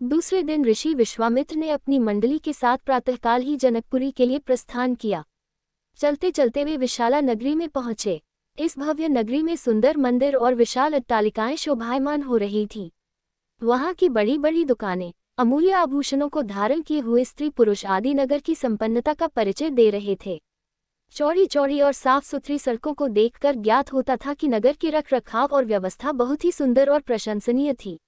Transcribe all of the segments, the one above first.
दूसरे दिन ऋषि विश्वामित्र ने अपनी मंडली के साथ प्रातःकाल ही जनकपुरी के लिए प्रस्थान किया। चलते चलते वे विशाला नगरी में पहुंचे। इस भव्य नगरी में सुंदर मंदिर और विशाल अट्टालिकाएं शोभायमान हो रही थीं। वहां की बड़ी बड़ी दुकानें अमूल्य आभूषणों को धारण किए हुए स्त्री पुरुष आदि नगर की संपन्नता का परिचय दे रहे थे। चौड़ी चौड़ी और साफ सुथरी सड़कों को देखकर ज्ञात होता था कि नगर की रख रखाव और व्यवस्था बहुत ही सुंदर और प्रशंसनीय थी।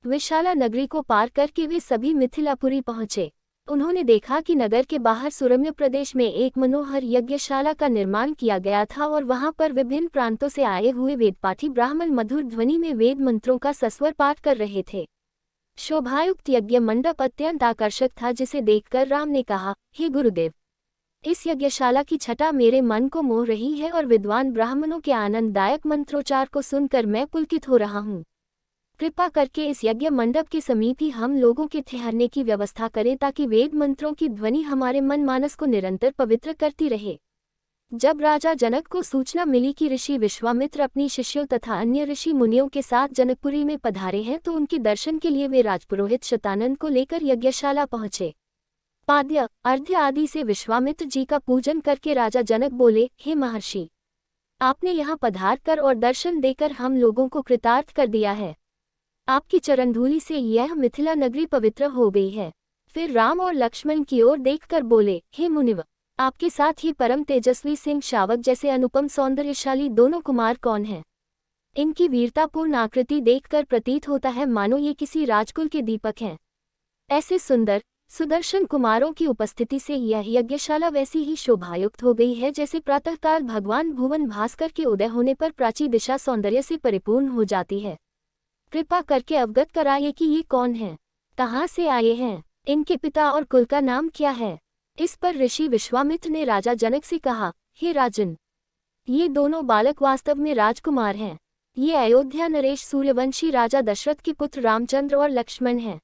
विशाला नगरी को पार करके वे सभी मिथिलापुरी पहुंचे। उन्होंने देखा कि नगर के बाहर सुरम्य प्रदेश में एक मनोहर यज्ञशाला का निर्माण किया गया था और वहां पर विभिन्न प्रांतों से आए हुए वेदपाठी ब्राह्मण मधुर ध्वनि में वेद मंत्रों का सस्वर पाठ कर रहे थे। शोभायुक्त यज्ञ मंडप अत्यंत आकर्षक था, जिसे देखकर राम ने कहा, हे गुरुदेव, इस यज्ञशाला की छटा मेरे मन को मोह रही है और विद्वान ब्राह्मणों के आनंददायक मंत्रोच्चार को सुनकर मैं पुलकित हो रहा हूँ। कृपा करके इस यज्ञ मंडप के समीप ही हम लोगों के ठहरने की व्यवस्था करें ताकि वेद मंत्रों की ध्वनि हमारे मन मानस को निरंतर पवित्र करती रहे। जब राजा जनक को सूचना मिली कि ऋषि विश्वामित्र अपनी शिष्यों तथा अन्य ऋषि मुनियों के साथ जनकपुरी में पधारे हैं, तो उनके दर्शन के लिए वे राजपुरोहित शतानंद को लेकर यज्ञशाला पहुंचे। पाद्य अर्घ्य आदि से विश्वामित्र जी का पूजन करके राजा जनक बोले, हे महर्षि, आपने यहाँ पधार कर और दर्शन देकर हम लोगों को कृतार्थ कर दिया है। आपकी चरणधूलि से यह मिथिला नगरी पवित्र हो गई है। फिर राम और लक्ष्मण की ओर देखकर बोले, हे मुनिव, आपके साथ ही परम तेजस्वी सिंह शावक जैसे अनुपम सौंदर्यशाली दोनों कुमार कौन हैं? इनकी वीरतापूर्ण आकृति देखकर प्रतीत होता है मानो ये किसी राजकुल के दीपक हैं। ऐसे सुंदर सुदर्शन कुमारों की उपस्थिति से यह यज्ञशाला वैसी ही शोभायुक्त हो गई है जैसे प्रातःकाल भगवान भुवन भास्कर के उदय होने पर प्राची दिशा सौंदर्य से परिपूर्ण हो जाती है। कृपा करके अवगत कराइए कि ये कौन हैं, कहाँ से आए हैं, इनके पिता और कुल का नाम क्या है। इस पर ऋषि विश्वामित्र ने राजा जनक से कहा, हे राजन, ये दोनों बालक वास्तव में राजकुमार हैं। ये अयोध्या नरेश सूर्यवंशी राजा दशरथ के पुत्र रामचंद्र और लक्ष्मण हैं।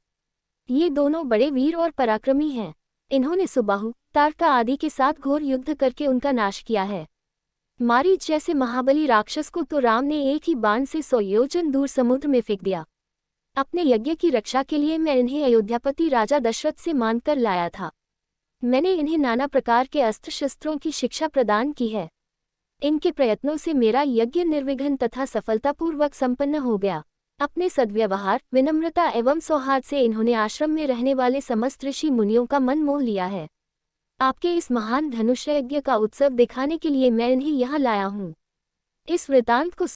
ये दोनों बड़े वीर और पराक्रमी हैं। इन्होंने सुबाहु तारका आदि के साथ घोर युद्ध करके उनका नाश किया है। मारीच जैसे महाबली राक्षस को तो राम ने एक ही बाण से 100 योजन दूर समुद्र में फेंक दिया। अपने यज्ञ की रक्षा के लिए मैं इन्हें अयोध्यापति राजा दशरथ से मांगकर लाया था। मैंने इन्हें नाना प्रकार के अस्त्र शस्त्रों की शिक्षा प्रदान की है। इनके प्रयत्नों से मेरा यज्ञ निर्विघ्न तथा सफलतापूर्वक संपन्न हो गया। अपने सद्व्यवहार, विनम्रता एवं सौहार्द से इन्होंने आश्रम में रहने वाले समस्त ऋषि मुनियों का मन मोह लिया है। आपके इस महान धनुष यज्ञ का उत्सव दिखाने के लिए मैं इन्हें यहाँ लाया हूँ। इस वृतांत को